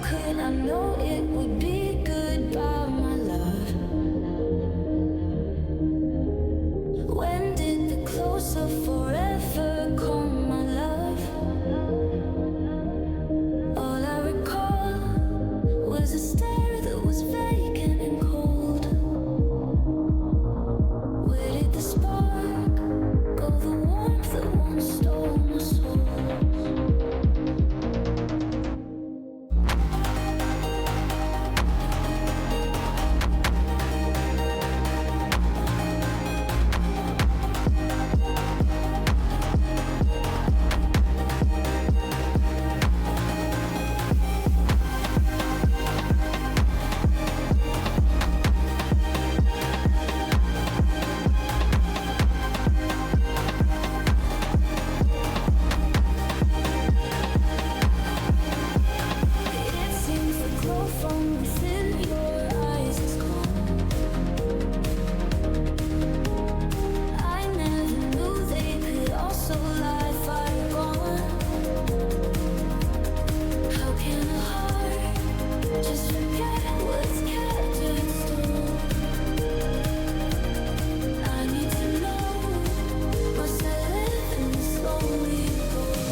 could I know it would be goodbye, my love? When did the close of forever come, my love? All I recall was a stare that was vacant and cold. Where did the spark go, the warmth that once stole my soul? It seems the glow from within your eyes is gone. I never knew they could also lie fire gone. How can a heart just forget what's kept in stone? I need to know what's that living slowly gone.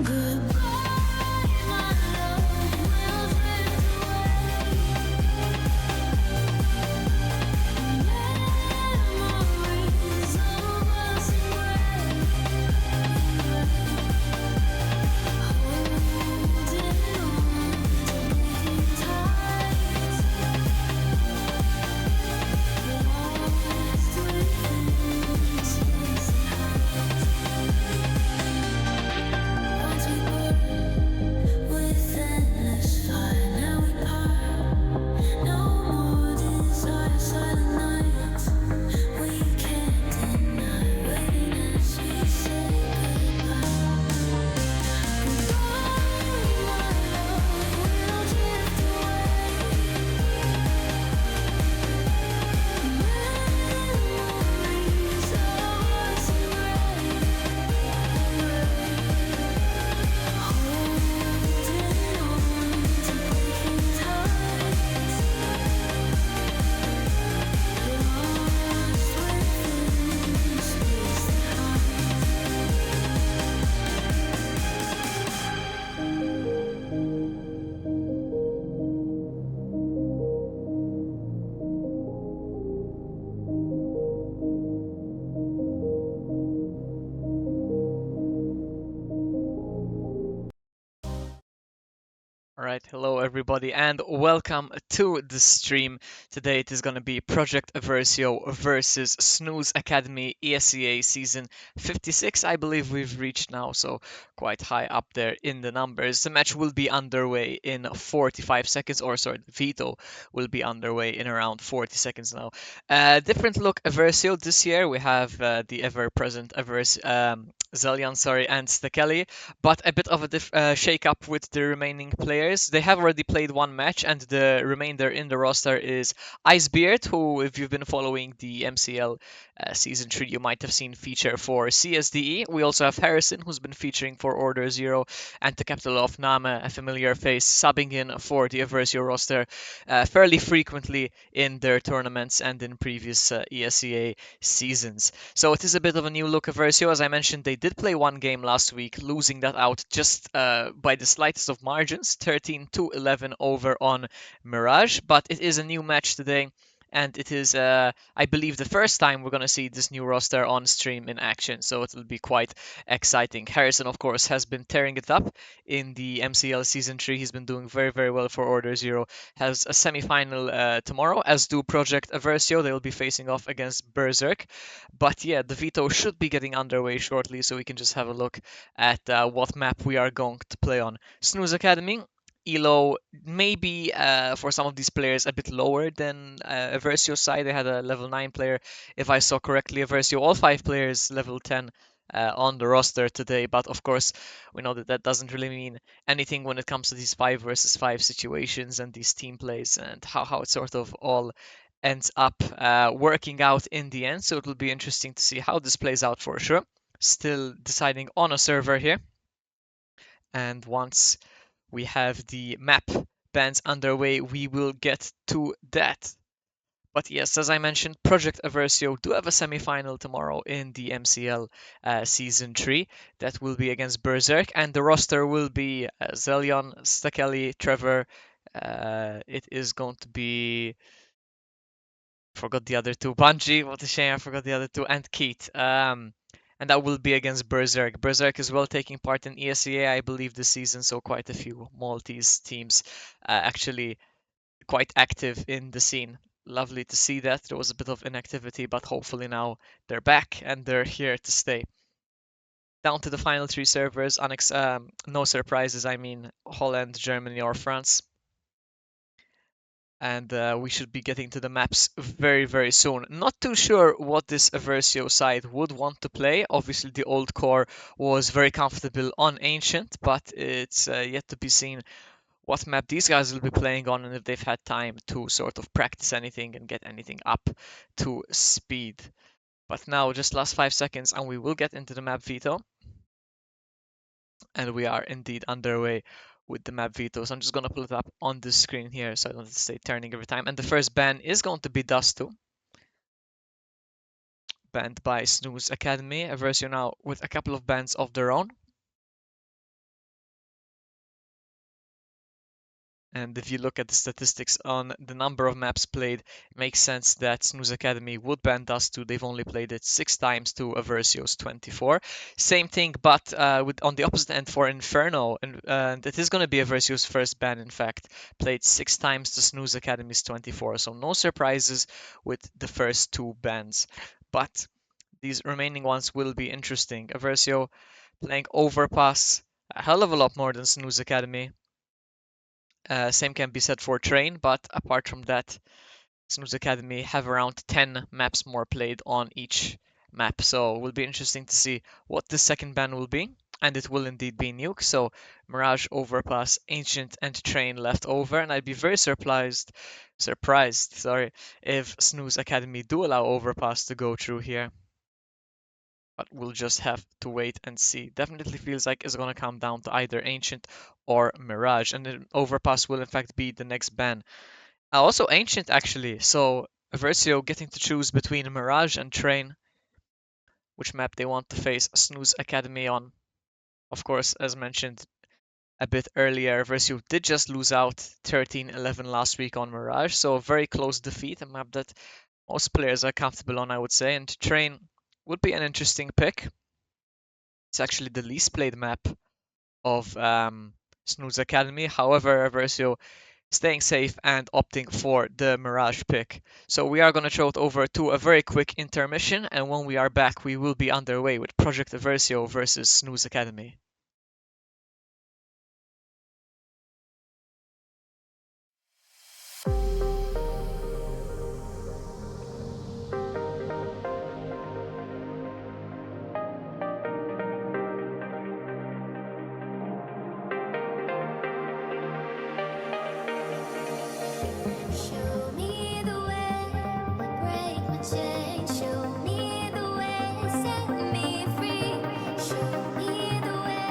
Goodbye, my love, we'll drift away. Memories of us in gray. Holding on to breaking ties. Lost within space and height. Once we burned with endless fire, now we part. No more desire, silent nights. We can't deny waiting as we say goodbye. Goodbye, my love, we'll drift away. Memories of us in gray. Holding on to breaking ties. Lost within space and height. All right, hello everybody, and welcome to the stream. Today it is going to be Project Eversio versus SNOOZE Academy ESEA Season 56. I believe we've reached now, so quite high up there in the numbers. The match will be underway in 45 seconds, or sorry, the veto will be underway in around 40 seconds now. Different look Eversio this year. We have the ever-present Zelian, sorry, and Stekeli, but a bit of a shake-up with the remaining players. They have already played one match, and the remainder in the roster is Icebeard, who, if you've been following the MCL Season 3, you might have seen feature for CSDE. We also have Harrison, who's been featuring for Order Zero, and the capital of Nama, a familiar face, subbing in for the Eversio roster fairly frequently in their tournaments and in previous ESEA seasons. So it is a bit of a new look of Eversio. As I mentioned, they did play one game last week, losing that out just by the slightest of margins, 13-11 over on Mirage. But it is a new match today, and it is, I believe, the first time we're going to see this new roster on stream in action, so it'll be quite exciting. Harrison, of course, has been tearing it up in the MCL Season 3. He's been doing very, very well for Order Zero. Has a semi-final tomorrow, as do Project Eversio. They'll be facing off against Berserk. But yeah, the veto should be getting underway shortly, so we can just have a look at what map we are going to play on. SNOOZE Academy, elo maybe for some of these players a bit lower than Eversio's side. They had a level 9 player, if I saw correctly. Eversio, all 5 players level 10. on the roster today. But of course, we know that that doesn't really mean anything when it comes to these 5 versus 5 situations and these team plays and how it sort of all ends up working out in the end. So it will be interesting to see how this plays out for sure. Still deciding on a server here. And once we have the map bans underway, we will get to that. But yes, as I mentioned, Project Eversio do have a semi-final tomorrow in the MCL Season 3. That will be against Berserk, and the roster will be Zelion, Stakeli, Trevor. It is going to be... Forgot the other two. Bungie, what a shame, I forgot the other two. And Keith. And that will be against Berserk. Berserk is well taking part in ESEA, I believe, this season, so quite a few Maltese teams actually quite active in the scene. Lovely to see that. There was a bit of inactivity, but hopefully now they're back and they're here to stay. Down to the final 3 servers. No surprises, I mean, Holland, Germany, or France. And we should be getting to the maps very, very soon. Not too sure what this Eversio side would want to play. Obviously, the old core was very comfortable on Ancient, but it's yet to be seen what map these guys will be playing on and if they've had time to sort of practice anything and get anything up to speed. But now, just last 5 seconds, and we will get into the map veto. And we are indeed underway with the map veto. So I'm just going to pull it up on the screen here so I don't have to stay turning every time. And the first ban is going to be Dust 2. Banned by SNOOZE Academy. Eversio now with a couple of bans of their own. And if you look at the statistics on the number of maps played, it makes sense that SNOOZE Academy would ban Dust 2. They've only played it 6 times to Eversio's 24. Same thing, but on the opposite end for Inferno, and it is going to be Eversio's first ban, in fact. Played 6 times to SNOOZE Academy's 24, so no surprises with the first 2 bans. But these remaining ones will be interesting. Eversio playing Overpass a hell of a lot more than SNOOZE Academy. Same can be said for Train, but apart from that, SNOOZE Academy have around 10 maps more played on each map. So it will be interesting to see what the second ban will be. And it will indeed be Nuke. So Mirage, Overpass, Ancient, and Train left over. And I'd be very surprised, if SNOOZE Academy do allow Overpass to go through here. But we'll just have to wait and see. Definitely feels like it's going to come down to either Ancient or Mirage, and then Overpass will in fact be the next ban. Also Ancient actually, so Eversio getting to choose between Mirage and Train, which map they want to face SNOOZE Academy on. Of course, as mentioned a bit earlier, Eversio did just lose out 13-11 last week on Mirage, so a very close defeat, a map that most players are comfortable on, I would say, and Train would be an interesting pick. It's actually the least played map of SNOOZE Academy. However, Eversio staying safe and opting for the Mirage pick. So we are going to throw it over to a very quick intermission, and when we are back, we will be underway with Project Eversio versus SNOOZE Academy. Show me the way, break my chains. Show me the way, set me free. Show me the way.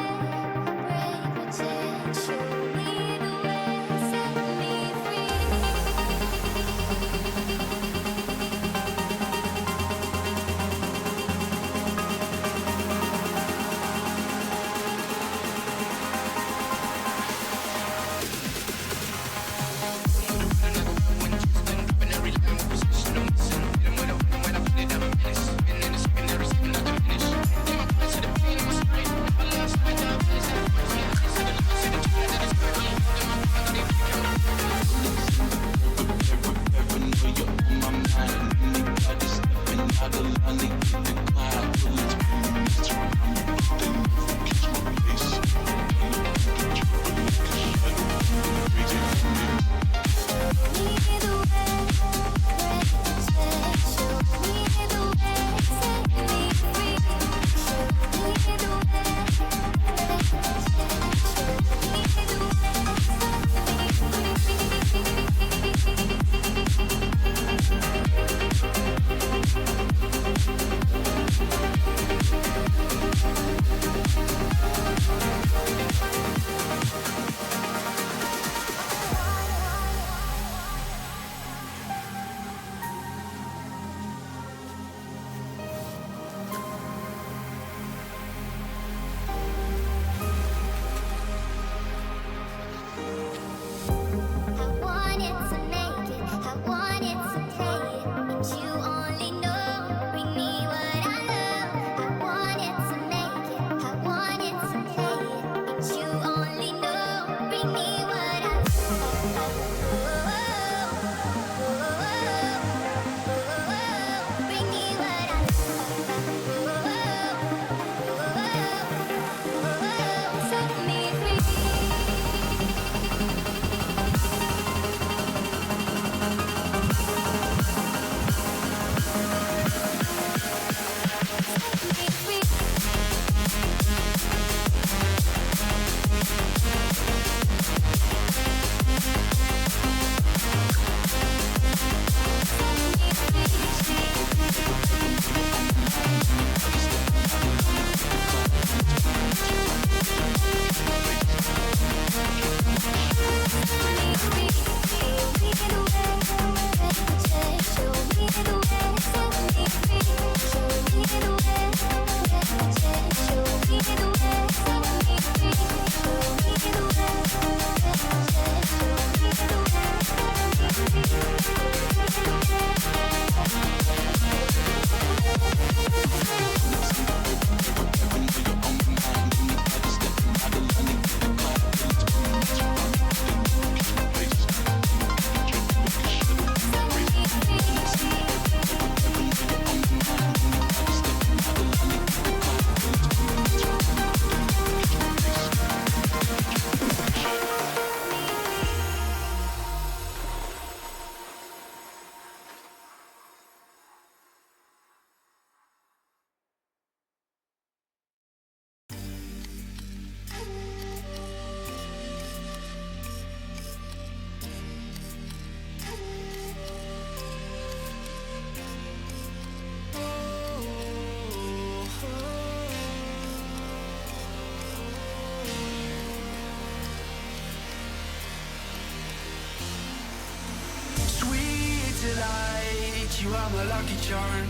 you are my lucky charm.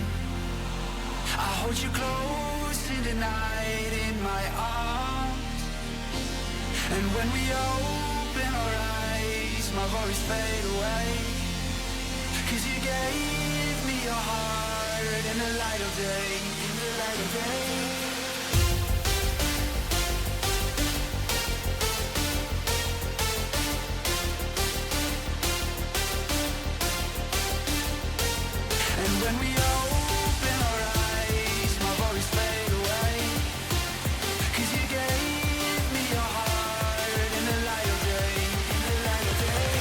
I hold you close in the night in my arms. And when we open our eyes, my worries fade away. 'Cause you gave me your heart in the light of day, in the light of day. And when we open our eyes, my worries fade away. 'Cause you gave me your heart in the light of day, in the light of day.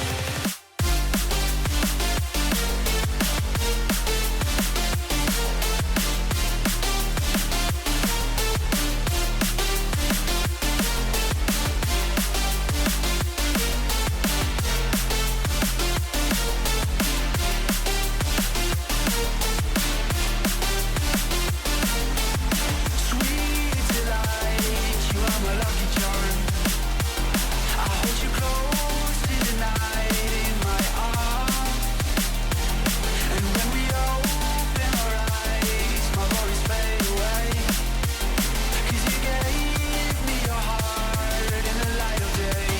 Sweet delight, you are my lucky charm. I hold you close in the night in my arms. And when we open our eyes, my worries fade away. 'Cause you gave me your heart in the light of day.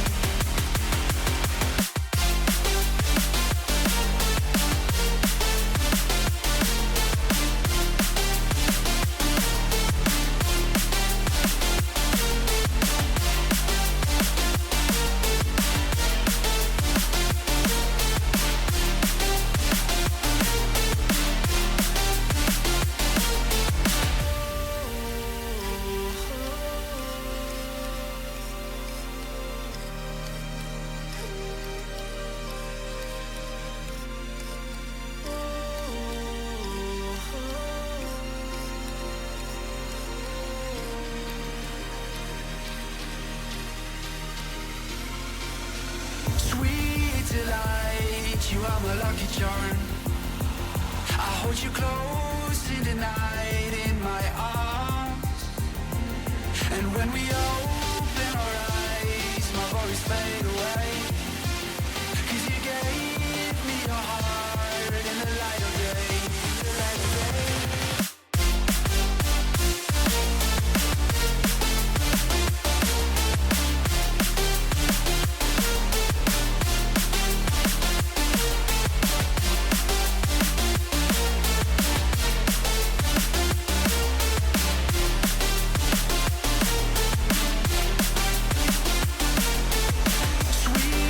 Sweet delight, you are my lucky charm. I hold you close in the night in my arms. And when we open our eyes, my worries fade away. 'Cause you gave me your heart in the light of day, in the light of day. Sweet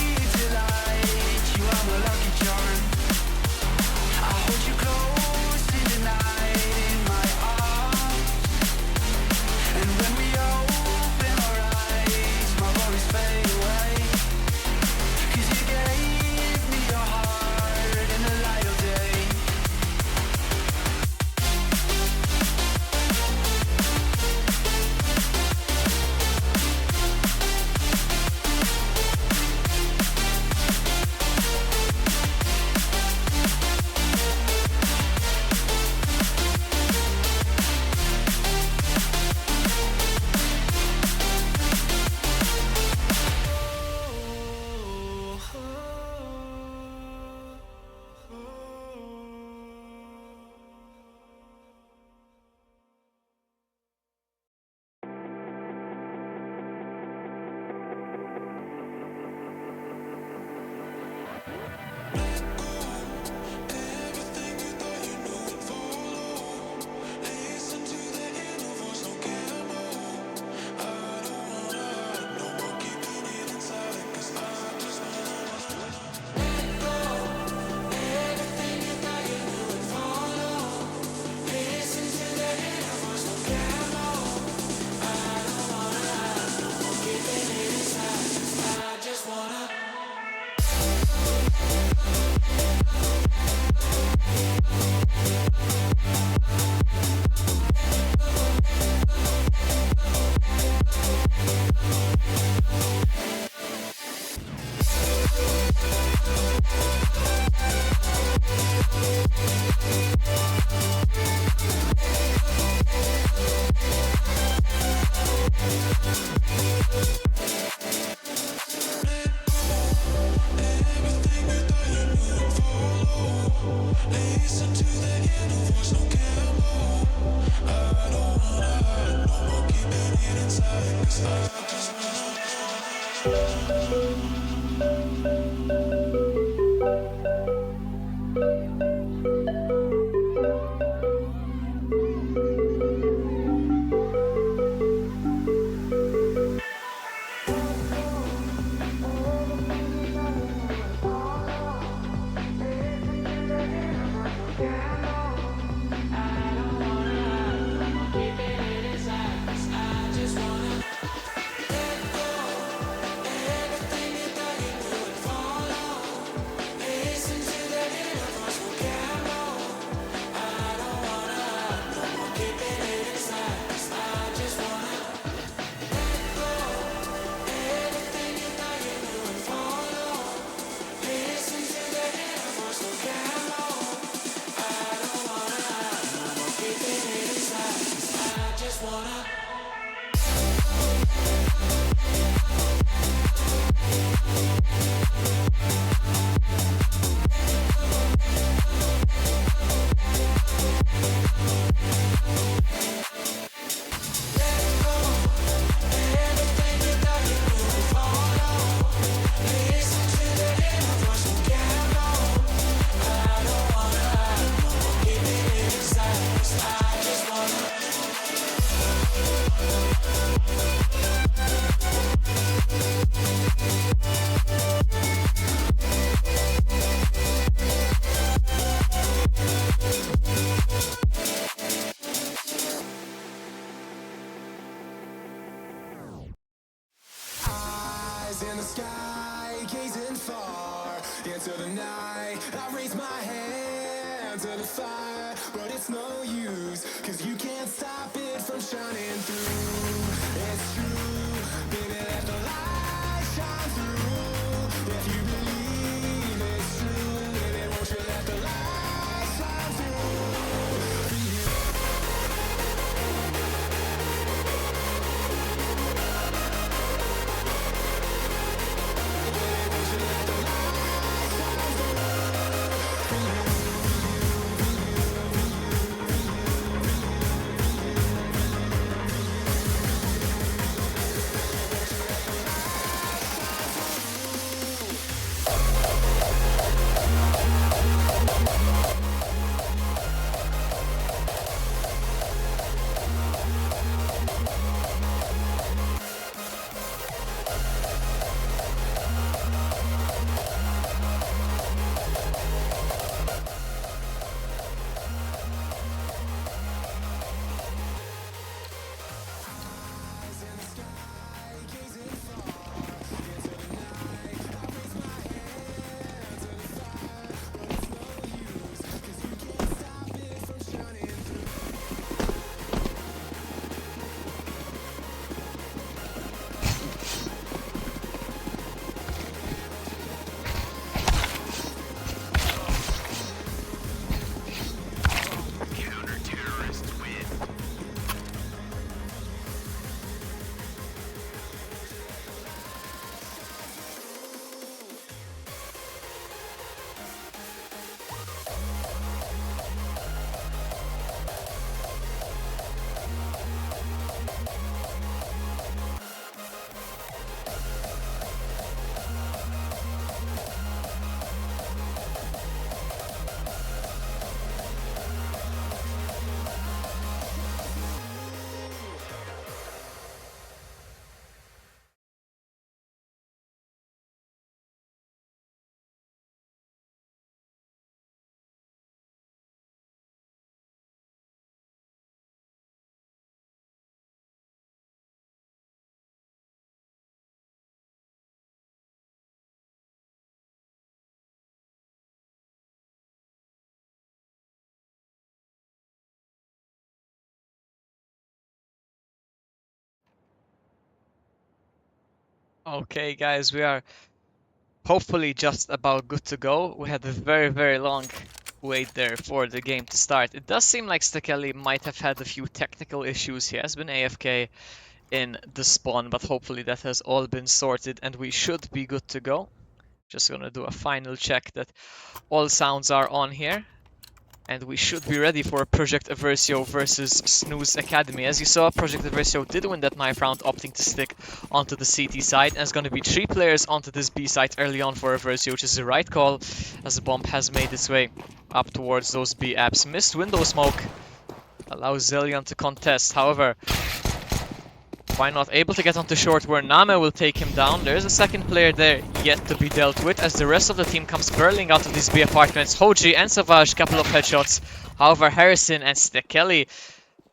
In the sky, gazing far into the night, I raise my hand to the fire, but it's no use, cause you can't stop it from shining through. It's true, baby, let the light shine through. If you believe it's true, baby, won't you let the light shine through? Okay, guys, we are hopefully just about good to go. We had a very, very long wait there for the game to start. It does seem like Stekeli might have had a few technical issues. He has been AFK in the spawn, but hopefully that has all been sorted and we should be good to go. Just gonna do a final check that all sounds are on here. And we should be ready for Project Eversio versus SNOOZE Academy. As you saw, Project Eversio did win that knife round, opting to stick onto the CT side. And it's going to be 3 players onto this B site early on for Eversio, which is the right call, as the bomb has made its way up towards those B apps. Missed window smoke allows Zelion to contest. However, why not able to get onto short where Name will take him down. There's a second player there yet to be dealt with as the rest of the team comes burling out of these B apartments. Hoji and Savage, couple of headshots. However, Harrison and Stekeli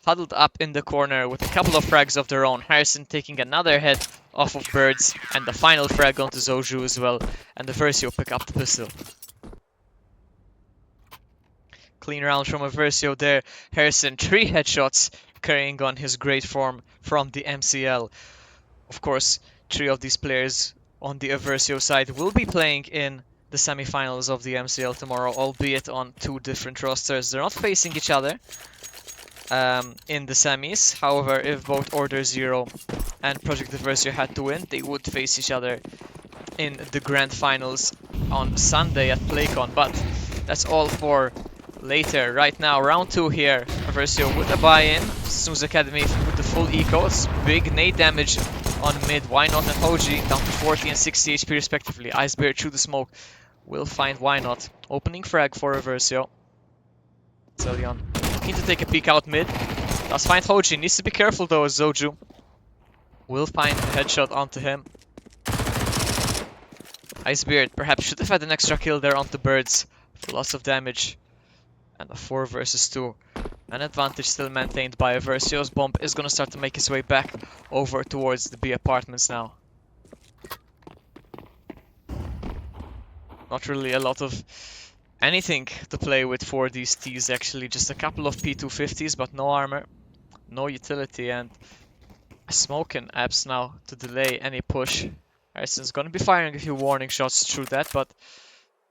huddled up in the corner with a couple of frags of their own. Harrison taking another head off of Birds and the final frag onto Zoju as well. And Eversio pick up the pistol. Clean round from Eversio there. Harrison, 3 headshots, carrying on his great form from the MCL. Of course, 3 of these players on the Eversio side will be playing in the semifinals of the MCL tomorrow, albeit on 2 different rosters. They're not facing each other in the semis. However, if both Order Zero and Project Eversio had to win, they would face each other in the grand finals on Sunday at PlayCon. But that's all for later. Right now, round 2 here. Eversio with a buy-in. SNOOZE Academy with the full eco. It's big nade damage on mid. Why not? And Hoji down to 40 and 60 HP respectively. Icebear through the smoke will find Why Not. Opening frag for Eversio. Zelion looking to take a peek out mid. Does find Hoji. Needs to be careful though as Zoju will find a headshot onto him. Icebeard perhaps should have had an extra kill there onto Birds for lots of damage. And a 4 versus 2. An advantage still maintained by Eversio's bomb is going to start to make his way back over towards the B apartments now. Not really a lot of anything to play with for these Ts actually. Just a couple of P250s, but no armor, no utility, and a smoke and apps now to delay any push. Harrison's going to be firing a few warning shots through that, but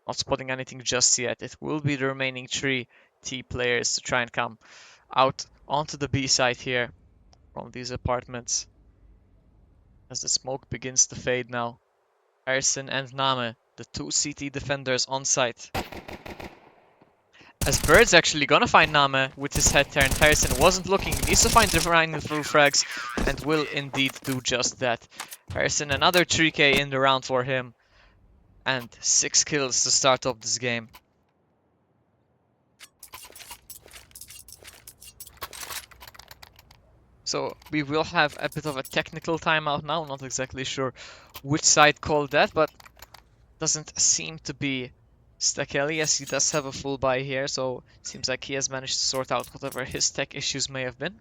not spotting anything just yet. It will be the remaining 3 T players to try and come out onto the B side here from these apartments. As the smoke begins to fade now. Harrison and Name, the 2 CT defenders on site. As Bird's actually gonna find Name with his head turned. Harrison wasn't looking, he needs to find the final through frags and will indeed do just that. Harrison, another 3k in the round for him. And 6 kills to start off this game. So we will have a bit of a technical timeout now. Not exactly sure which side called that, but doesn't seem to be Stekeli. Yes, he does have a full buy here, so seems like he has managed to sort out whatever his tech issues may have been.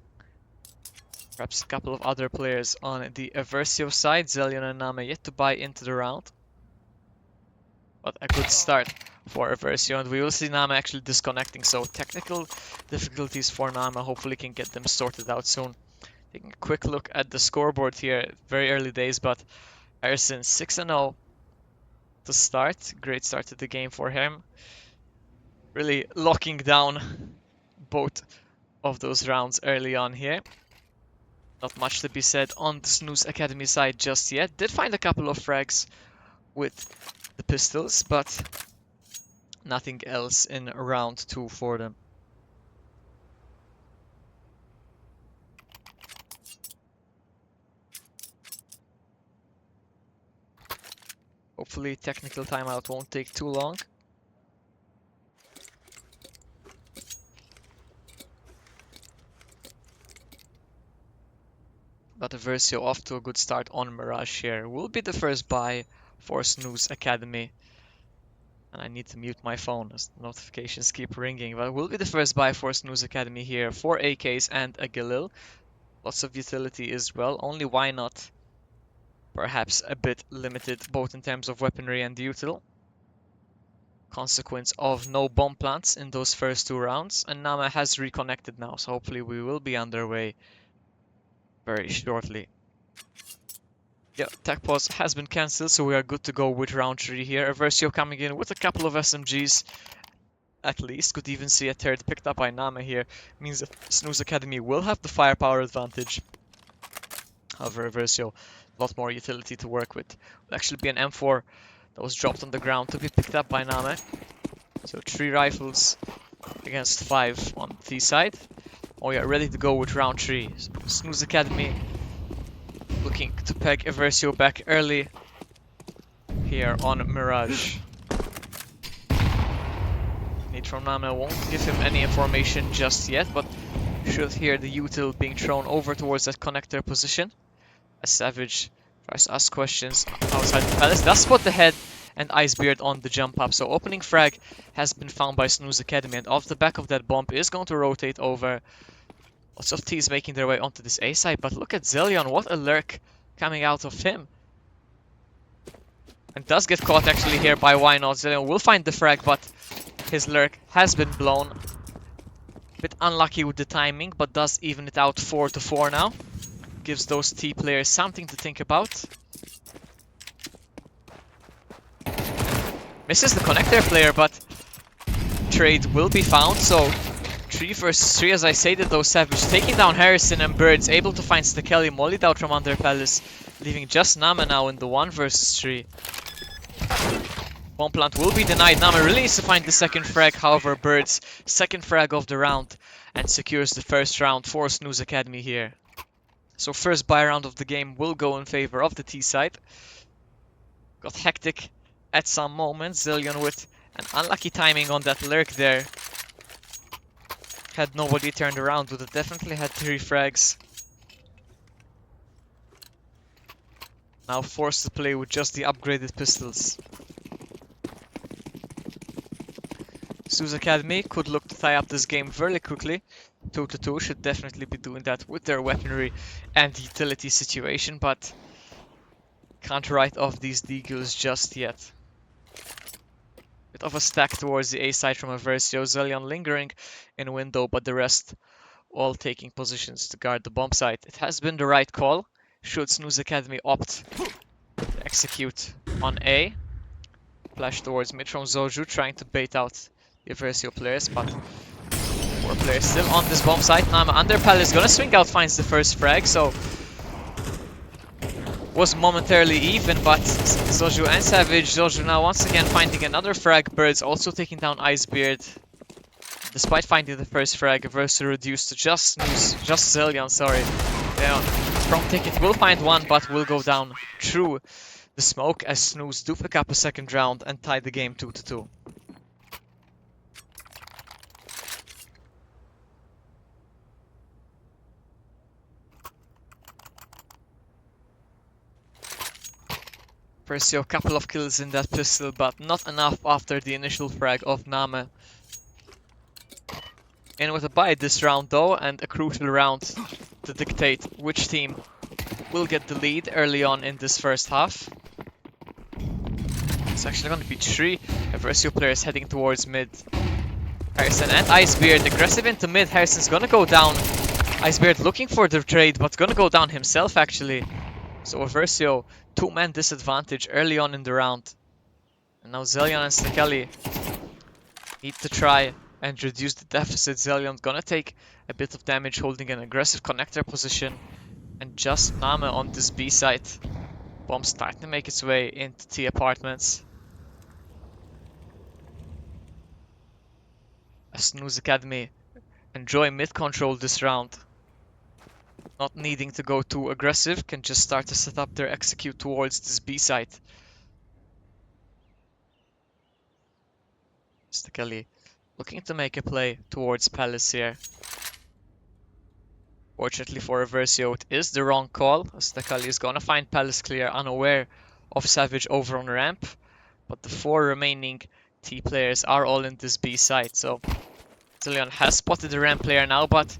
Perhaps a couple of other players on the Eversio side. Zelion and Name yet to buy into the round. But a good start for Eversio, and we will see Name actually disconnecting, so technical difficulties for Name, hopefully can get them sorted out soon. Taking a quick look at the scoreboard here, very early days, but Harrison 6-0 to start. Great start to the game for him. Really locking down both of those rounds early on here. Not much to be said on the SNOOZE Academy side just yet. Did find a couple of frags with the pistols, but nothing else in round 2 for them. Hopefully technical timeout won't take too long. But Eversio off to a good start on Mirage here. Will be the first buy for SNOOZE Academy. And I need to mute my phone as the notifications keep ringing. But will be the first buy for SNOOZE Academy here. 4 AKs and a Galil. Lots of utility as well. Only Why Not? Perhaps a bit limited both in terms of weaponry and util. Consequence of no bomb plants in those first 2 rounds. And Name has reconnected now, so hopefully we will be underway very shortly. Yeah, tech pause has been cancelled, so we are good to go with round 3 here. Eversio coming in with a couple of SMGs at least. Could even see a third picked up by Name here. Means that SNOOZE Academy will have the firepower advantage. However, Eversio, a lot more utility to work with. Will actually be an M4 that was dropped on the ground to be picked up by Name. So 3 rifles against 5 on T side. Oh yeah, ready to go with round 3. SNOOZE Academy looking to peg Eversio back early here on Mirage. Need from Name won't give him any information just yet, but should hear the util being thrown over towards that connector position. As Savage tries to ask questions outside the palace, does spot the head and Icebeard on the jump up. So opening frag has been found by SNOOZE Academy, and off the back of that bomb is going to rotate over. Lots of T's making their way onto this A side, but look at Zillion, what a lurk coming out of him. And does get caught actually here by Why Not. Zillion will find the frag, but his lurk has been blown. Bit unlucky with the timing, but does even it out 4-4 now. Gives those T players something to think about. Misses the connector player, but trade will be found, so 3 versus 3 as I stated though. Savage taking down Harrison and Birds, able to find Stekeli mollied out from under Palace, leaving just Nama now in the 1 versus 3. Bomb plant will be denied. Nama really needs to find the second frag, however Birds second frag of the round and secures the first round for SNOOZE Academy here. So first buy round of the game will go in favor of the T side. Got hectic at some moments. Zillion with an unlucky timing on that lurk there. Had nobody turned around, would have definitely had 3 frags. Now forced to play with just the upgraded pistols. SNOOZE Academy could look to tie up this game very quickly. 2-2 should definitely be doing that with their weaponry and utility situation, but can't write off these deagles just yet. Bit of a stack towards the A side from Eversio. Zillion lingering in window, but the rest all taking positions to guard the bomb site. It has been the right call. Should SNOOZE Academy opt to execute on A. Flash towards mid from Zoju, trying to bait out the Eversio players, but 4 players still on this bomb site. Nama under Palace gonna swing out, finds the first frag, so was momentarily even, but Zoju and Savage. Zoju now once again finding another frag. Birds also taking down Icebeard. Despite finding the first frag, Eversio reduced to just Zillion, sorry. Yeah, From Ticket will find one, but will go down through the smoke as SNOOZE do pick up a second round and tie the game 2-2. Eversio, a couple of kills in that pistol, but not enough after the initial frag of Name. In with a buy this round though, and a crucial round to dictate which team will get the lead early on in this first half. It's actually going to be 3 Eversio players heading towards mid. Harrison and Icebeard aggressive into mid. Harrison's going to go down. Icebeard looking for the trade, but going to go down himself actually. So Eversio, 2-man disadvantage early on in the round. And now Zillion and Stekeli need to try and reduce the deficit. Zillion's gonna take a bit of damage holding an aggressive connector position. And just Name on this B site. Bomb starting to make its way into T apartments. SNOOZE Academy enjoy mid control this round. Not needing to go too aggressive, can just start to set up their execute towards this B site. Stekeli looking to make a play towards Palace here. Fortunately for Eversio, it is the wrong call. Stekeli is gonna find Palace clear, unaware of Savage over on ramp. But the 4 remaining T players are all in this B site, so Zillion has spotted the ramp player now, but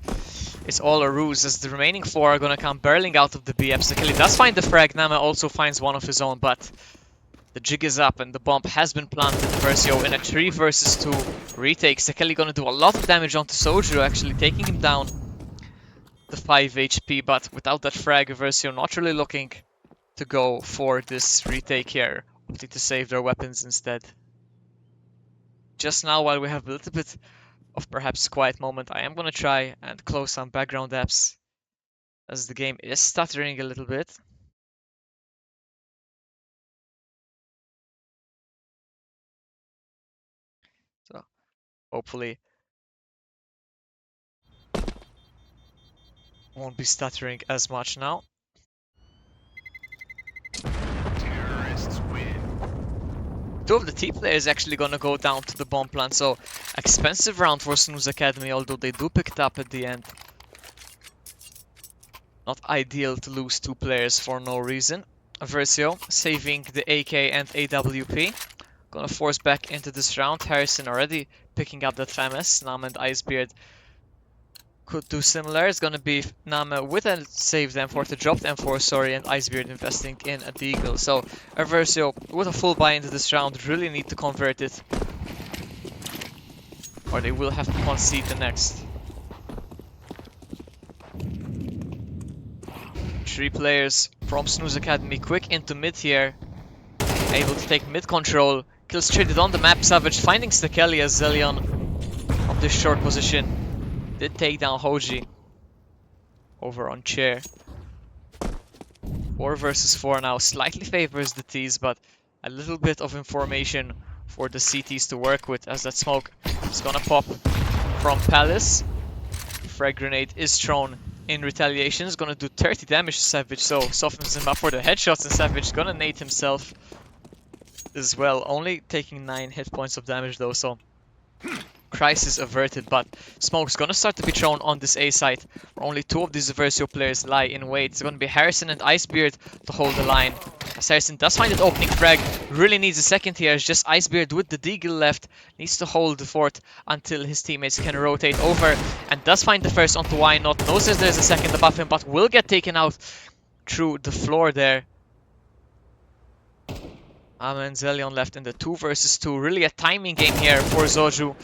it's all a ruse as the remaining 4 are gonna come barreling out of the B. Stekeli does find the frag. Nama also finds one of his own, but the jig is up and the bomb has been planted. Eversio in a 3 versus 2 retake. Stekeli gonna do a lot of damage onto Soju, actually taking him down to 5 HP, but without that frag, Eversio not really looking to go for this retake here, opting to save their weapons instead. Just now, while we have a little bit of perhaps quiet moment, I am gonna try and close some background apps as the game is stuttering a little bit. So hopefully Won't be stuttering as much now. Terrorists win. Two of the T players actually gonna go down to the bomb plant, so expensive round for SNOOZE Academy, although they do pick it up at the end. Not ideal to lose 2 players for no reason. Eversio saving the AK and AWP. Gonna force back into this round. Harrison already picking up that FAMAS. Nam and Icebeard could do similar. It's gonna be Nama with a saved M4 to drop the M4, sorry, and Icebeard investing in a Deagle. So Eversio with a full buy into this round really need to convert it, or they will have to concede the next. 3 players from SNOOZE Academy quick into mid here. Able to take mid control. Kills traded on the map. Savage finding Stekeli as Zelion from this short position did take down Hoji over on chair. 4 versus 4 now. Slightly favors the T's, but a little bit of information for the CTs to work with, as that smoke is gonna pop from Palace. Frag grenade is thrown in retaliation. Is gonna do 30 damage to Savage, so softens him up for the headshots, and Savage is gonna nade himself as well. Only taking 9 hit points of damage though, so crisis averted, but smoke's gonna start to be thrown on this A site, where only 2 of these Eversio players lie in wait. It's gonna be Harrison and Icebeard to hold the line. As Harrison does find that opening frag, really needs a second here. It's just Icebeard with the Deagle left, needs to hold the fort until his teammates can rotate over, and does find the first onto Why Not. Knows that there's a second above him, but will get taken out through the floor there. Ama and Zelion left in the 2 versus 2. Really a timing game here for Zoju,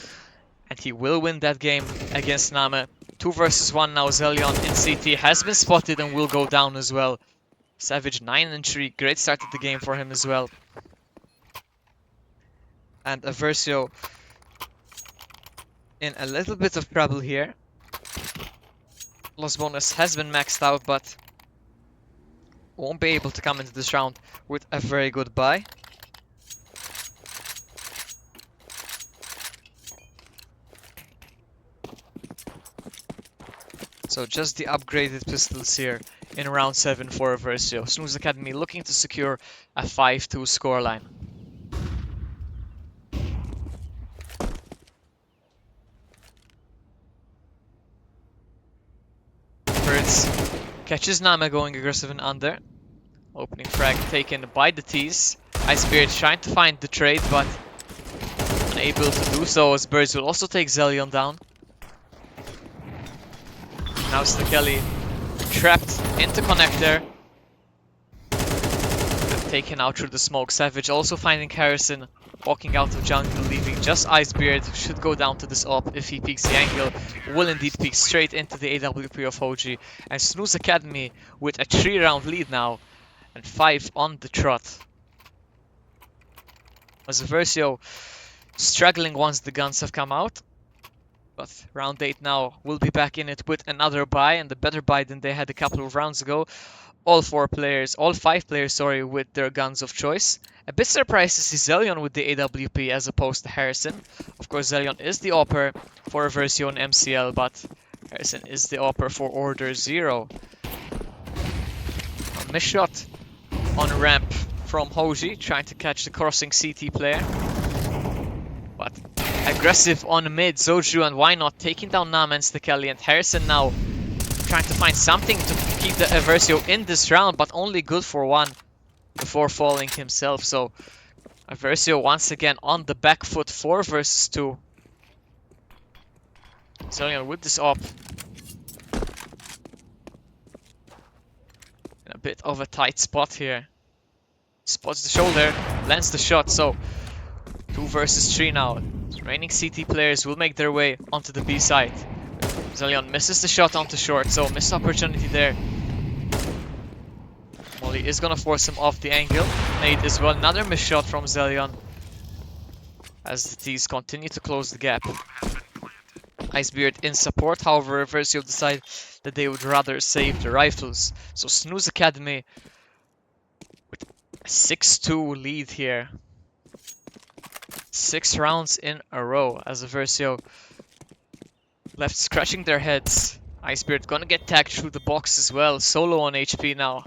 and he will win that game against Name. 2 versus 1 now. Zelion in CT has been spotted and will go down as well. Savage 9 and 3. Great start to the game for him as well. And Eversio in a little bit of trouble here. Loss bonus has been maxed out, but won't be able to come into this round with a very good buy. So just the upgraded pistols here in round 7 for Eversio. SNOOZE Academy looking to secure a 5-2 scoreline. Birds catches Nama going aggressive and under. Opening frag taken by the T's. Icebeard trying to find the trade, but unable to do so, as Birds will also take Zelion down. Now Stekeli trapped into connector. Taken out through the smoke. Savage also finding Harrison walking out of jungle, leaving just Icebeard. Should go down to this op if he peeks the angle. Will indeed peek straight into the AWP of Hoji. And SNOOZE Academy with a 3-round lead now, and 5 on the trot. As Eversio struggling once the guns have come out. But round 8 now will be back in it with another buy, and a better buy than they had a couple of rounds ago. All 5 players, sorry, with their guns of choice. A bit surprised to see Zelion with the AWP as opposed to Harrison. Of course, Zelion is the opper for Eversio and MCL, but Harrison is the opper for Order 0. A missed shot on ramp from Hoji, trying to catch the crossing CT player. But aggressive on mid, Zoju and Why Not taking down Nam and Stekeli, and Harrison now trying to find something to keep the Eversio in this round, but only good for 1 before falling himself. So Eversio once again on the back foot, 4 versus 2. Zelion with this op. In a bit of a tight spot here. Spots the shoulder, lands the shot, so 2 versus 3 now. Remaining CT players will make their way onto the B side. Zelion misses the shot onto short, so missed opportunity there. Molly is gonna force him off the angle. Nade as well, another missed shot from Zelion, as the T's continue to close the gap. Icebeard in support, however, Eversio decide that they would rather save the rifles. So SNOOZE Academy with a 6-2 lead here. 6 rounds in a row, as Eversio left scratching their heads Icebeard gonna get tagged through the box as well. Solo on HP now.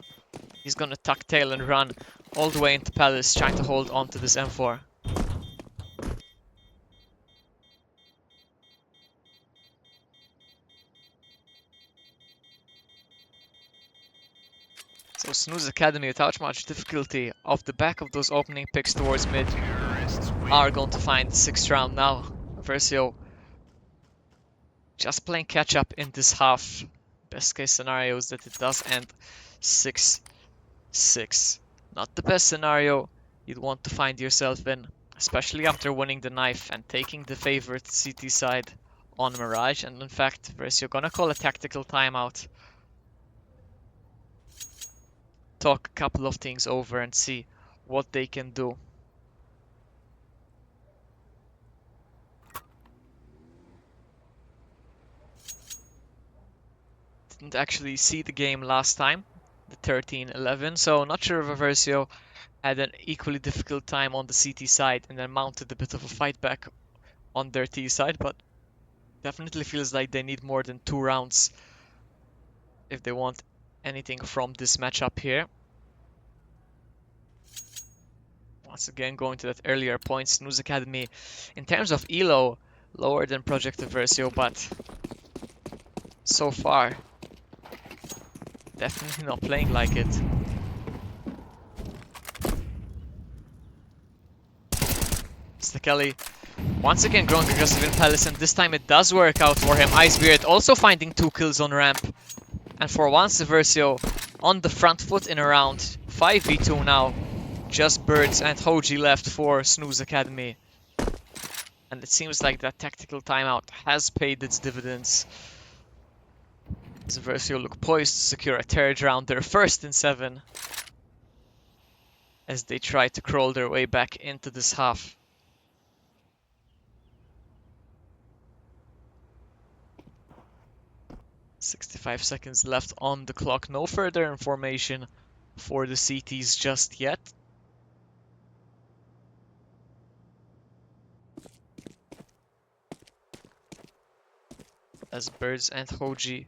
He's gonna tuck tail and run all the way into Palace, trying to hold on to this M4. So SNOOZE Academy, without much difficulty, off the back of those opening picks towards mid, are going to find the 6th round now. Eversio just playing catch up in this half. Best case scenario is that it does end 6-6. Not the best scenario you'd want to find yourself in, especially after winning the knife and taking the favorite CT side on Mirage. And in fact, Eversio gonna call a tactical timeout. Talk a couple of things over and see what they can do. Didn't actually see the game last time, the 13-11, so not sure if Eversio had an equally difficult time on the CT side and then mounted a bit of a fight back on their T side, but definitely feels like they need more than 2 rounds if they want anything from this matchup here. Once again, going to that earlier point, SNOOZE Academy, in terms of elo, lower than Project Eversio, but so far, definitely not playing like it. Kelly once again growing aggressive in Palace, and this time it does work out for him. Icebeard also finding 2 kills on ramp. And for once, Eversio on the front foot in a round. 5v2 now. Just Birds and Hoji left for SNOOZE Academy. And it seems like that tactical timeout has paid its dividends. As Eversio look poised to secure a 3rd round, their 1st in 7. As they try to crawl their way back into this half. "65 seconds left on the clock. No further information for the CTs just yet. As Birds and Hoji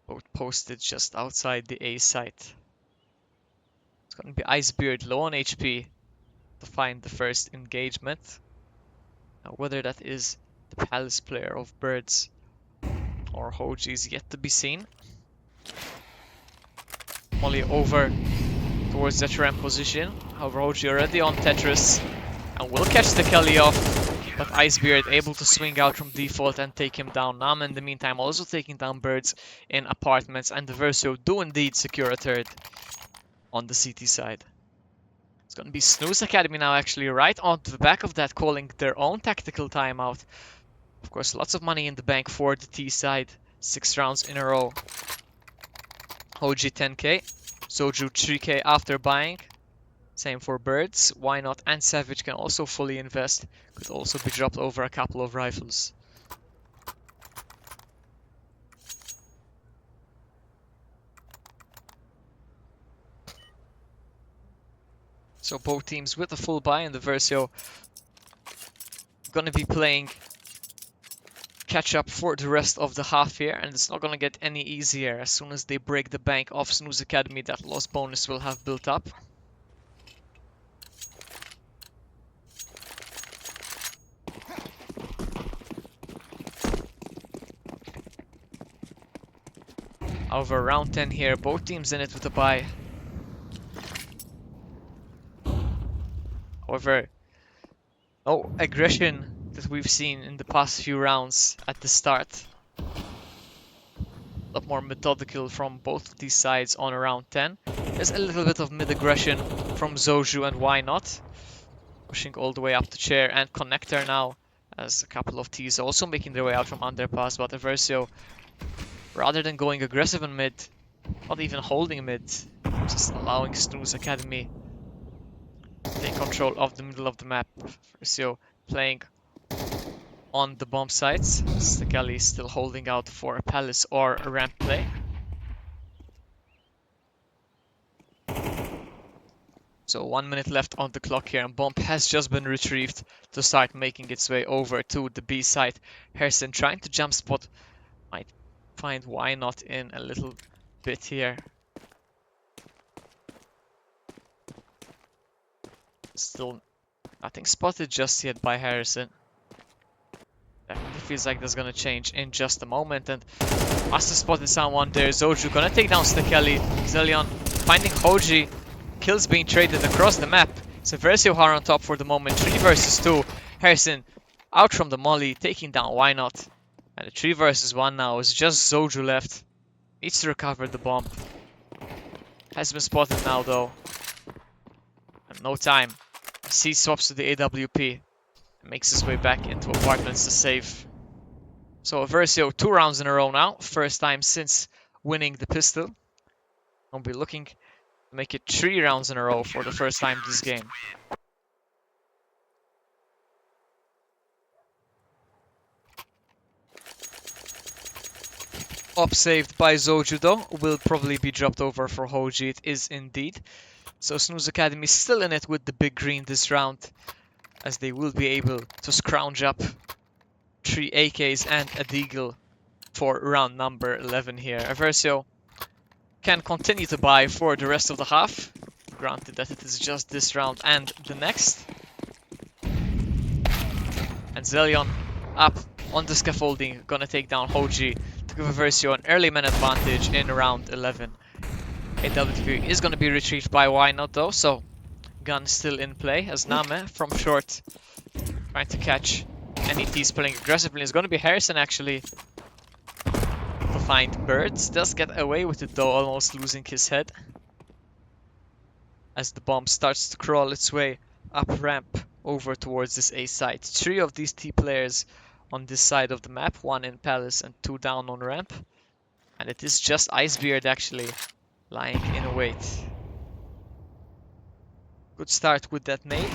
both posted just outside the A site. It's going to be Icebeard low on HP to find the first engagement. Now, whether that is the Palace player of Birds or Hoji is yet to be seen. Molly over towards that ramp position. However, Hoji already on Tetris and will catch the Kelly off. But Icebeard able to swing out from default and take him down. Nam in the meantime also taking down Birds in apartments, and Eversio do indeed secure a 3rd on the CT side. It's going to be SNOOZE Academy now, actually right onto the back of that, calling their own tactical timeout. Of course, lots of money in the bank for the T side. 6 rounds in a row. Hoji 10k. Soju 3k after buying. Same for Birds. Why not? And Savage can also fully invest. Could also be dropped over a couple of rifles. So both teams with a full buy, and Eversio gonna be playing catch up for the rest of the half here, and it's not gonna get any easier. As soon as they break the bank of SNOOZE Academy, that loss bonus will have built up. However, round 10 here, both teams in it with a bye. However, no aggression that we've seen in the past few rounds at the start. A lot more methodical from both of these sides on round 10. There's a little bit of mid-aggression from Soju, and why not? Pushing all the way up the chair and connector now, as a couple of T's also making their way out from underpass, but Eversio, rather than going aggressive in mid, not even holding mid, just allowing SNOOZE Academy to take control of the middle of the map. Eversio playing on the bomb sites. Stekali still holding out for a Palace or a ramp play. So 1 minute left on the clock here, and bomb has just been retrieved to start making its way over to the B site. Harrison trying to jump spot, might find why not in a little bit here. Still nothing spotted just yet by Harrison. Definitely feels like that's gonna change in just a moment, and must have spotted someone there. Zoju gonna take down Stekeli. Zelion finding Hoji. Kills being traded across the map. So Eversio are on top for the moment. 3 versus 2. Harrison out from the molly, taking down Why Not. And the 3 versus 1 now is just Zoju left. Needs to recover the bomb. Has been spotted now though. And no time. C swaps to the AWP. And makes his way back into apartments to save. So Eversio 2 rounds in a row now. First time since winning the pistol. I'll be looking to make it 3 rounds in a row for the first time this game. Up saved by Zoju though, will probably be dropped over for Hoji, it is indeed. So SNOOZE Academy still in it with the big green this round, as they will be able to scrounge up 3 AKs and a Deagle for round number 11 here. Eversio can continue to buy for the rest of the half, granted that it is just this round and the next. And Zelion up on the scaffolding, gonna take down Hoji to give Eversio an early man advantage in round 11. AWP is gonna be retrieved by Why Not though, so gun still in play as Name from short trying to catch NETs playing aggressively. It's gonna be Harrison actually to find Birds. Does get away with it though, almost losing his head as the bomb starts to crawl its way up ramp over towards this A site. 3 of these T players on this side of the map, 1 in Palace and 2 down on ramp. And it is just Icebeard actually lying in wait. Good start with that nade.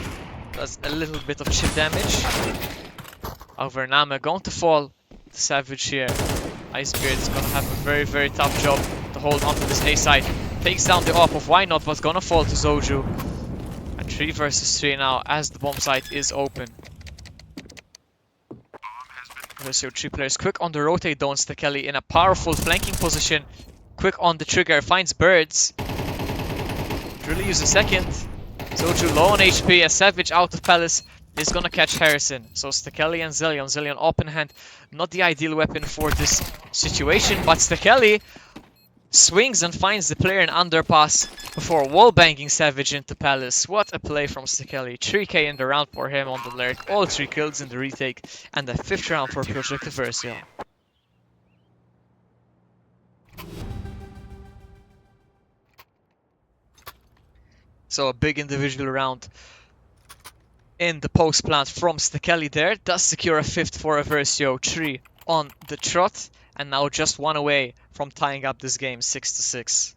Does a little bit of chip damage. However, Name going to fall to Savage here. Icebeard is gonna have a very, very tough job to hold onto this A side. Takes down the AWP of Why Not, but gonna fall to Zoju. And 3 versus 3 now as the bomb site is open. Eversio 3 players quick on the rotate though, Stekeli in a powerful flanking position. Quick on the trigger, finds Birds. Really use a second. Zoju low on HP, a Savage out of Palace is gonna catch Harrison. So Stekeli and Zelion. Zelion open hand, not the ideal weapon for this situation, but Stekeli swings and finds the player in underpass before wallbanging Savage into Palace. What a play from Stekeli. 3k in the round for him on the lurk, all 3 kills in the retake, and the 5th round for Project Eversio. So a big individual round in the post plant from Stekeli there. Does secure a 5th for Eversio. 3 on the trot. And now just 1 away from tying up this game 6-6.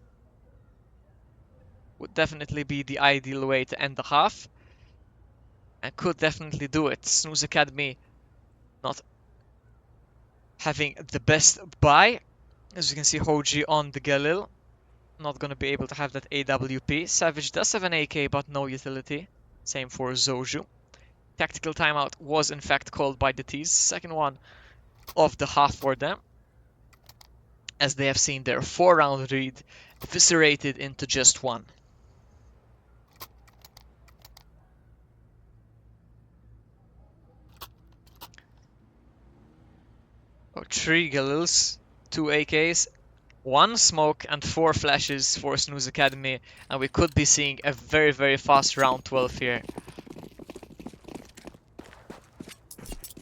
Would definitely be the ideal way to end the half. And could definitely do it. SNOOZE Academy not having the best buy. As you can see, Hoji on the Galil. Not going to be able to have that AWP. Savage does have an AK, but no utility. Same for Zoju. Tactical timeout was in fact called by the T's. Second one of the half for them, as they have seen their 4-round lead eviscerated into just 1. Oh, 3 Galils, 2 AKs, 1 smoke and 4 flashes for SNOOZE Academy, and we could be seeing a very, very fast round 12 here.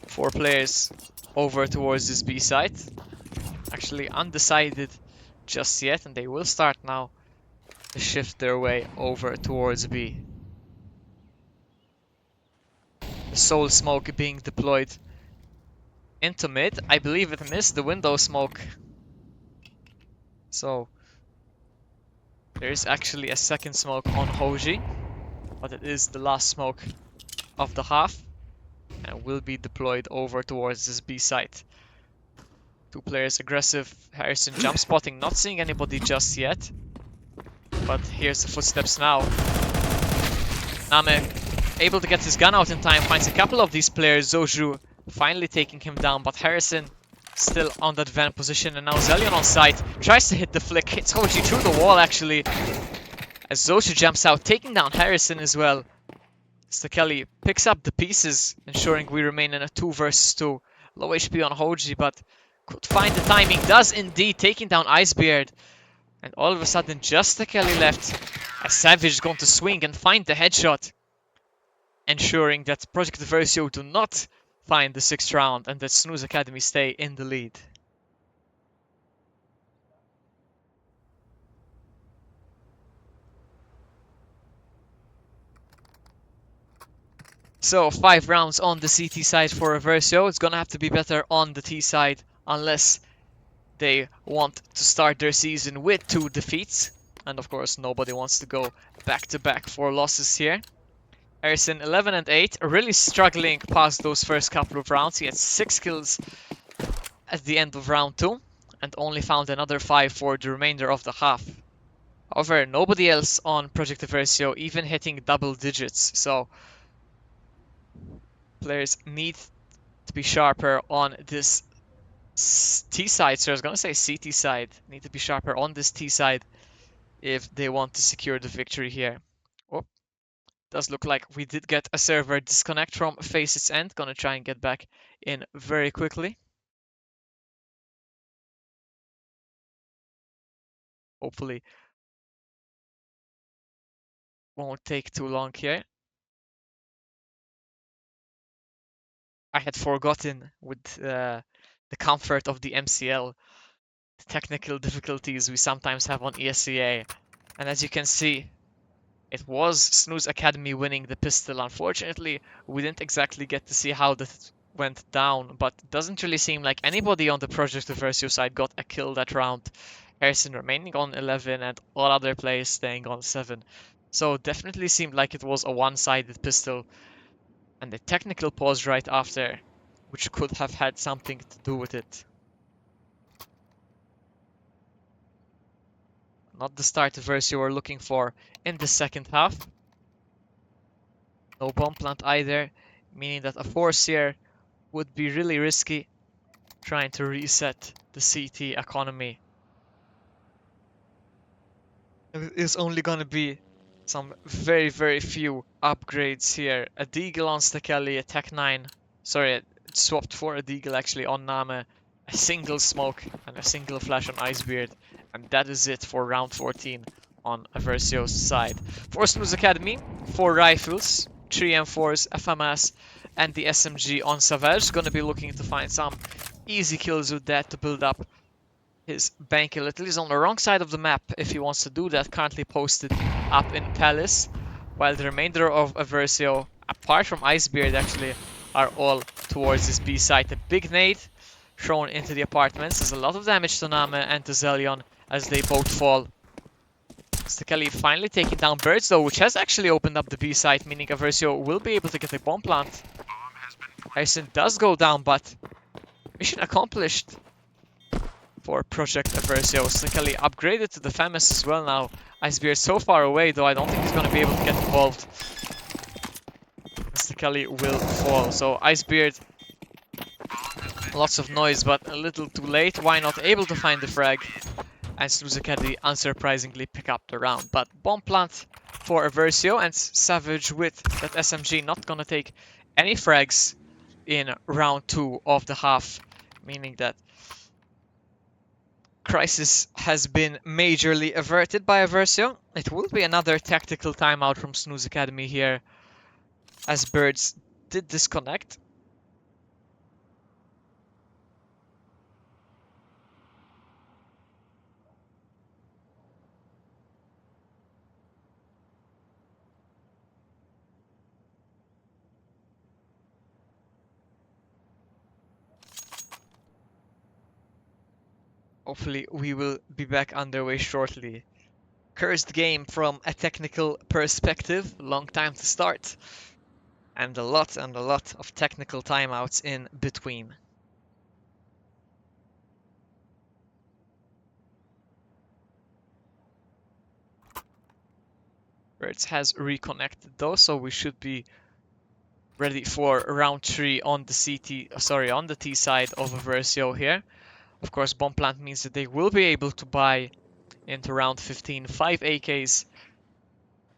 4 players over towards this B site. Actually undecided just yet, and they will start now to shift their way over towards B. The Soul Smoke being deployed into mid. I believe it missed the window smoke. So there is actually a second smoke on Hoji, but it is the last smoke of the half and will be deployed over towards this B site. 2 players aggressive. Harrison jump spotting, not seeing anybody just yet. But here's the footsteps now. Name able to get his gun out in time, finds a couple of these players. Zoju finally taking him down, but Harrison still on that van position, and now Zelion on site tries to hit the flick, hits OG through the wall actually, as Zosha jumps out, taking down Harrison as well. Stakeli picks up the pieces, ensuring we remain in a 2 versus 2. Low HP on Hoji, but could find the timing, does indeed, taking down Icebeard. And all of a sudden, just Stakeli left, as Savage is going to swing and find the headshot, ensuring that Project Eversio do not find the 6th round and that SNOOZE Academy stay in the lead. So 5 rounds on the CT side for Eversio. It's gonna have to be better on the T side unless they want to start their season with 2 defeats. And of course, nobody wants to go back-to-back 4 losses here. Harrison 11 and 8, really struggling past those first couple of rounds. He had 6 kills at the end of round 2 and only found another 5 for the remainder of the half. However, nobody else on Project Eversio even hitting double digits, so players need to be sharper on this T side. So I was gonna say CT side. Need to be sharper on this T side if they want to secure the victory here. Oh, does look like we did get a server disconnect from Faceit's end. Gonna try and get back in very quickly. Hopefully won't take too long here. I had forgotten with the comfort of the MCL, the technical difficulties we sometimes have on ESEA. And as you can see, it was SNOOZE Academy winning the pistol. Unfortunately, we didn't exactly get to see how that went down, but it doesn't really seem like anybody on the Project Eversio side got a kill that round. Harrison remaining on 11 and all other players staying on 7. So definitely seemed like it was a one-sided pistol. And a technical pause right after, which could have had something to do with it. Not the start Eversio were looking for in the second half. No bomb plant either, meaning that a force here would be really risky, trying to reset the CT economy. It is only going to be some very, very few upgrades here. A Deagle on Stakeli, a Tech 9. Sorry, it swapped for a Deagle actually on Name. A single smoke and a single flash on Icebeard. And that is it for round 14 on Eversio's side. For SNOOZE Academy, 4 rifles, 3 M4s, FMS, and the SMG on Savage. Gonna be looking to find some easy kills with that to build up his bank a little. He's on the wrong side of the map if he wants to do that, currently posted up in Palace, while the remainder of Eversio, apart from Icebeard actually, are all towards this B site. A big nade thrown into the apartments. There's a lot of damage to Name and to Zelion as they both fall. Stakeli finally taking down Birds though, which has actually opened up the B site, meaning Eversio will be able to get a bomb plant. Harrison does go down, but mission accomplished for Project Eversio. Stakeli upgraded to the FAMAS as well now. Icebeard so far away, though I don't think he's going to be able to get involved. Stakeli will fall. So Icebeard, lots of noise, but a little too late. Why not able to find the frag? And SNOOZE Academy unsurprisingly pick up the round. But bomb plant for Eversio, and Savage with that SMG not going to take any frags in round 2 of the half, meaning that crisis has been majorly averted by Eversio. It will be another tactical timeout from SNOOZE Academy here, as Birds did disconnect. Hopefully we will be back underway shortly. Cursed game from a technical perspective, long time to start, and a lot of technical timeouts in between. Birds has reconnected though, so we should be ready for round 3 on the on the T side of Eversio here. Of course, bomb plant means that they will be able to buy into round 15 5 AKs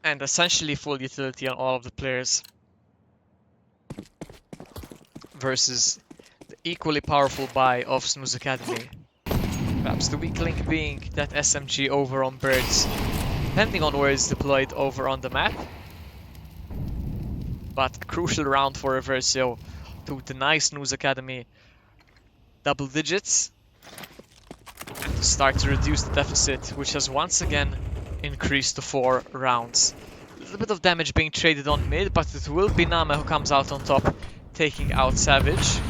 and essentially full utility on all of the players versus the equally powerful buy of SNOOZE Academy. Perhaps the weak link being that SMG over on Birds, depending on where it's deployed over on the map. But a crucial round for Eversio to deny SNOOZE Academy double digits and to start to reduce the deficit, which has once again increased to 4 rounds. A little bit of damage being traded on mid, but it will be Name who comes out on top, taking out Savage.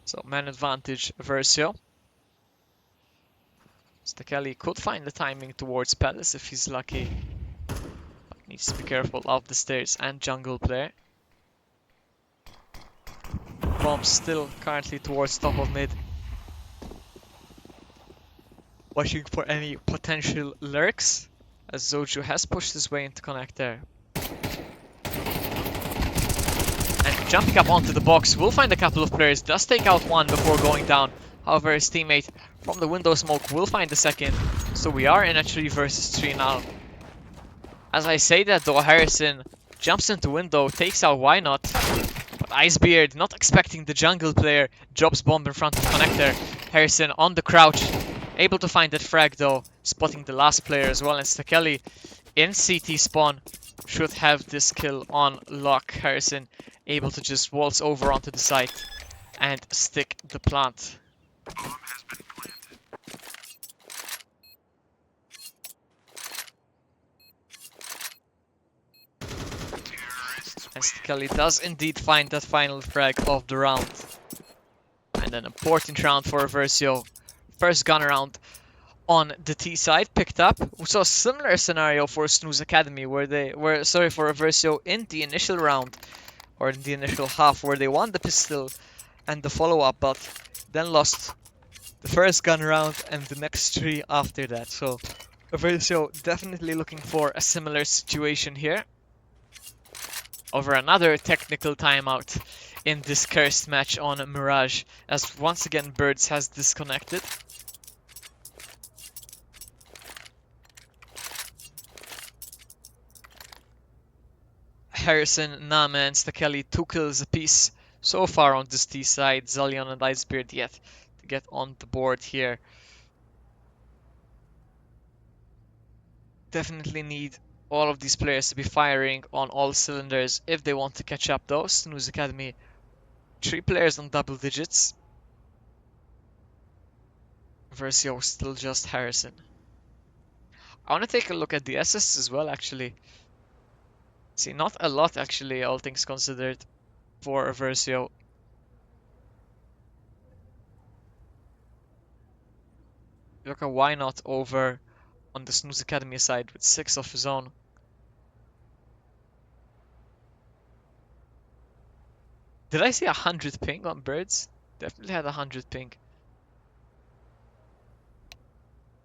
So man advantage Eversio. Stakeli could find the timing towards Palace if he's lucky. But needs to be careful of the stairs and jungle player. Bomb still currently towards top of mid. Watching for any potential lurks, as Zoju has pushed his way into connect there. And jumping up onto the box, will find a couple of players, does take out one before going down. However, his teammate from the window smoke will find the second. So we are in a 3 versus 3 now. As I say that though, Harrison jumps into window, takes out why not. But Icebeard, not expecting the jungle player, drops bomb in front of connector. Harrison on the crouch, able to find that frag though, spotting the last player as well. And Stakeli in CT spawn should have this kill on lock. Harrison able to just waltz over onto the site and stick the plant. And Stakeli does indeed find that final frag of the round. And an important round for Eversio. First gun round on the T side picked up. We saw a similar scenario for SNOOZE Academy where for Eversio in the initial round or in the initial half where they won the pistol and the follow-up, but then lost the first gun round and the next 3 after that. So Eversio definitely looking for a similar situation here. Over another technical timeout in this cursed match on Mirage, as once again Birds has disconnected. Harrison, Name and Stakeli 2 kills apiece so far on this T side. Zelion and Icebeard yet to get on the board here. Definitely need all of these players to be firing on all cylinders if they want to catch up though. SNOOZE Academy, 3 players on double digits. Eversio still just Harrison. I want to take a look at the assists as well actually. See, not a lot actually, all things considered, for Eversio. Look at why not over on the SNOOZE Academy side with 6 of his own. Did I see 100 ping on Birds? Definitely had 100 ping.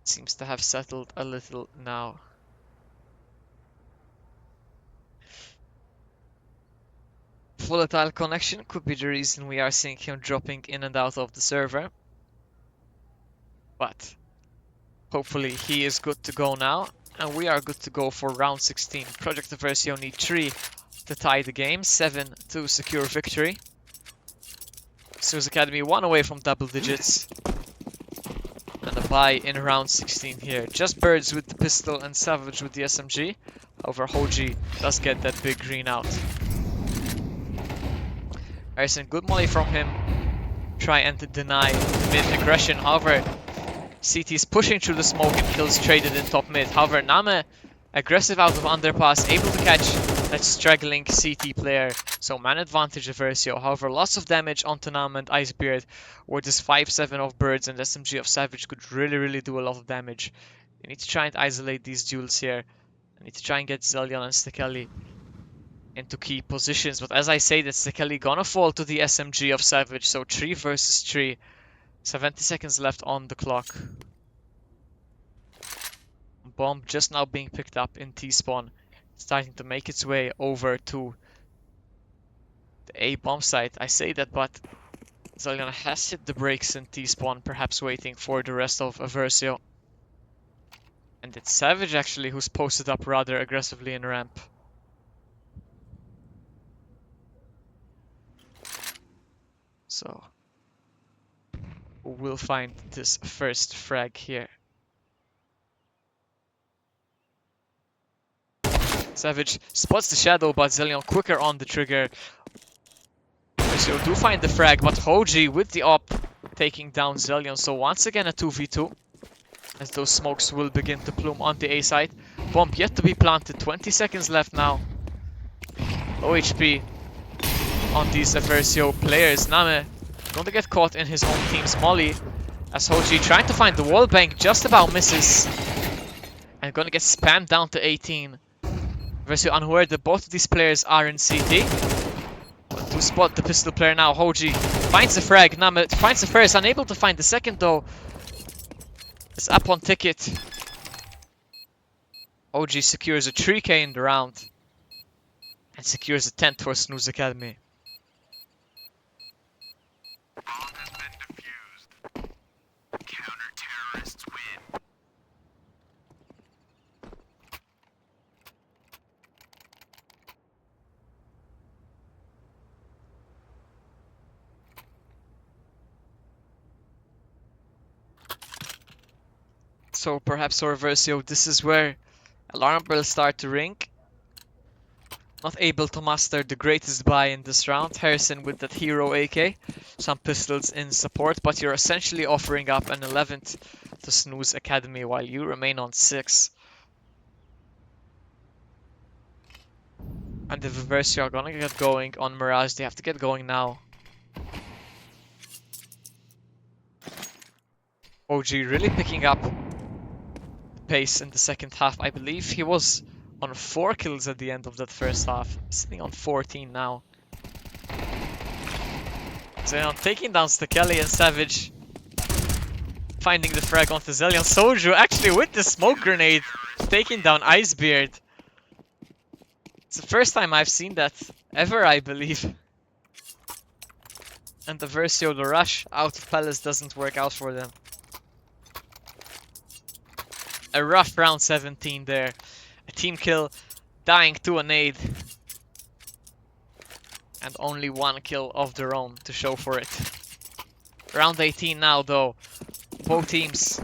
Seems to have settled a little now. Volatile connection could be the reason we are seeing him dropping in and out of the server. But hopefully he is good to go now. And we are good to go for round 16. Project Eversio need 3 to tie the game, 7 to secure victory. SNOOZE Academy 1 away from double digits. And a bye in round 16 here. Just Birds with the pistol and Savage with the SMG. However, Hoji does get that big green out. Harrison, good molly from him. Try and deny the mid aggression. However, CT is pushing through the smoke and kills traded in top mid. However, Name aggressive out of underpass, able to catch that straggling CT player. So man advantage Eversio. However, lots of damage onto Name and Icebeard, where this 5-7 of Birds and SMG of Savage could really do a lot of damage. You need to try and isolate these duels here. I need to try and get Zelion and Stakeli into key positions, but as I say, that Stakeli gonna fall to the SMG of Savage, so 3 versus 3. 70 seconds left on the clock. Bomb just now being picked up in T-spawn starting to make its way over to the A bomb site. I say that, but Zelion has hit the brakes in T-spawn, perhaps waiting for the rest of Eversio. And it's Savage actually who's posted up rather aggressively in ramp. So we'll find this first frag here. Savage spots the shadow, but Zelion quicker on the trigger. Eversio do find the frag, but Hoji with the op taking down Zelion. So once again a 2v2. As those smokes will begin to plume on the A side. Bomb yet to be planted. 20 seconds left now. Low HP on these Eversio players. Name going to get caught in his own team's molly. As Hoji trying to find the wall bank just about misses. And going to get spammed down to 18. Eversio unaware that both of these players are in CT. But to spot the pistol player now, Hoji finds the frag. Name finds the first, unable to find the second though. It's up on ticket. OG secures a 3k in the round. And secures a 10th for SNOOZE Academy. Counter-terrorists win. So perhaps for Eversio, this is where alarm bells start to ring. Not able to muster the greatest buy in this round. Harrison with that hero AK. Some pistols in support, but you're essentially offering up an 11th to SNOOZE Academy while you remain on 6. And if Eversio are gonna get going on Mirage, they have to get going now. OG really picking up pace in the second half. I believe he was on 4 kills at the end of that first half, sitting on 14 now. So taking down Stekeli and Savage, finding the frag onto Zelion. Soju actually with the smoke grenade, taking down Icebeard. It's the first time I've seen that ever, I believe. And the Eversio, the rush out of Palace doesn't work out for them. A rough round 17 there. A team kill, dying to a nade. And only 1 kill of their own to show for it. Round 18 now though. Both teams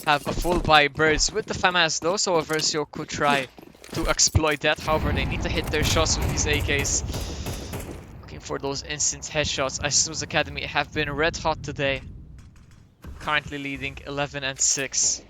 have a full buy birds with the FAMAS though, so Eversio could try to exploit that. However, they need to hit their shots with these AKs. Looking for those instant headshots. SNOOZE Academy have been red hot today. Currently leading 11-6.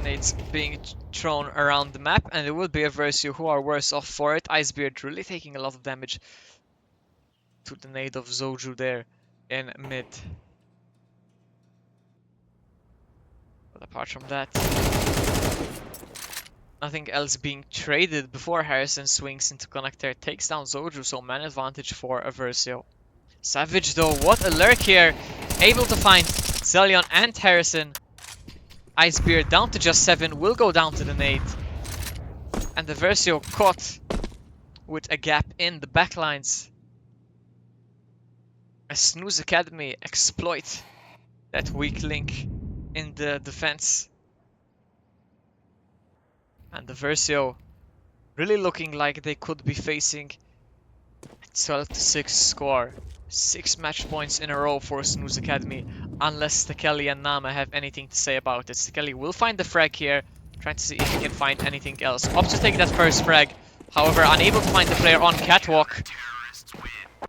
Nades being thrown around the map, and it will be Eversio who are worse off for it. Icebeard really taking a lot of damage to the nade of Zoju there in mid. But apart from that, nothing else being traded before Harrison swings into connector, takes down Zoju, so man advantage for Eversio. Savage though, what a lurk here, able to find Zelion and Harrison. Icebeard down to just 7, will go down to the nade. And Eversio caught with a gap in the backlines. As SNOOZE Academy exploit that weak link in the defense. And Eversio really looking like they could be facing a 12-6 score. 6 match points in a row for SNOOZE Academy, unless Stekeli and Nama have anything to say about it. Stekeli will find the frag here, trying to see if he can find anything else. Opts to take that first frag, however unable to find the player on catwalk,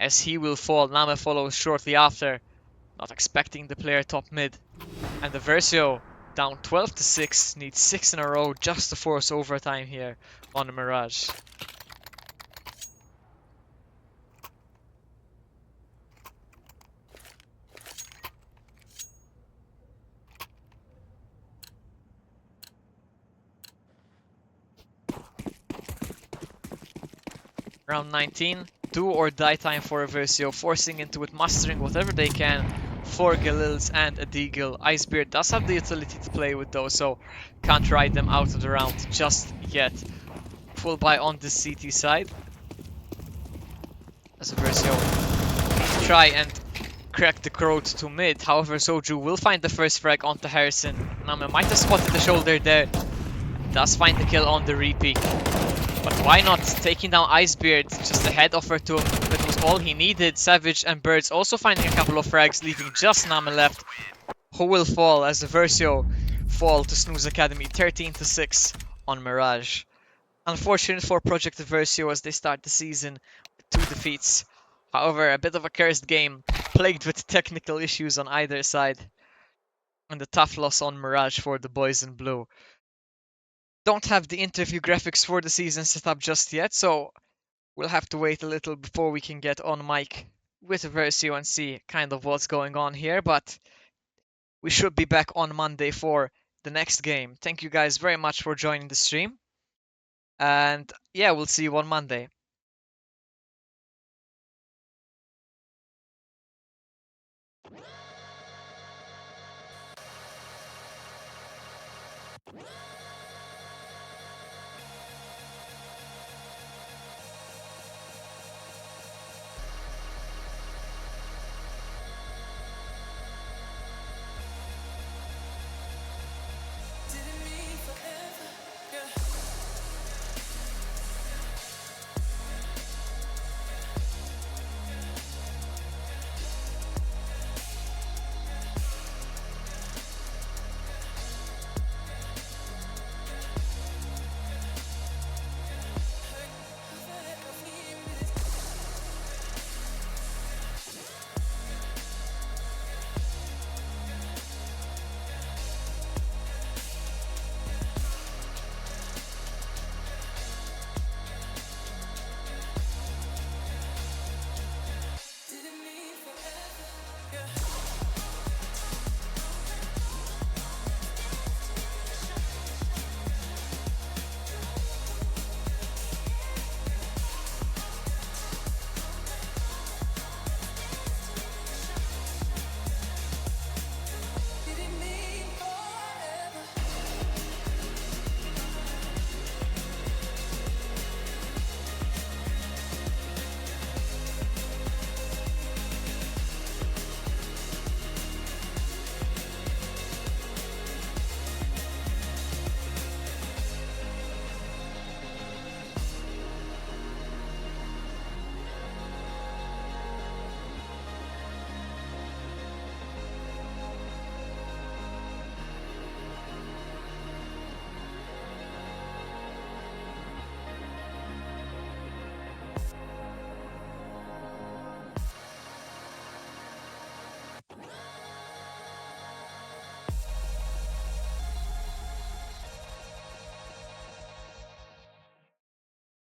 as he will fall. Nama follows shortly after, not expecting the player top mid. And Eversio down 12-6, needs 6 in a row just to force overtime here on Mirage. Round 19, do or die time for Eversio, forcing into it, mustering whatever they can. 4 Galils and a Deagle. Icebeard does have the utility to play with those, so can't ride them out of the round just yet. Full buy on the CT side. As Eversio try and crack the Crowd to mid. However, Soju will find the first frag onto Harrison. Name might have spotted the shoulder there. Does find the kill on the repeat. But why not? Taking down Icebeard just ahead of her to him. That was all he needed. Savage and Birds also finding a couple of frags, leaving just Name left. Who will fall as Eversio fall to SNOOZE Academy 13-6 on Mirage. Unfortunate for Project Eversio as they start the season with 2 defeats. However, a bit of a cursed game, plagued with technical issues on either side. And a tough loss on Mirage for the boys in blue. Don't have the interview graphics for the season set up just yet, so we'll have to wait a little before we can get on mic with Eversio and see kind of what's going on here, but we should be back on Monday for the next game. Thank you guys very much for joining the stream. And yeah, we'll see you on Monday.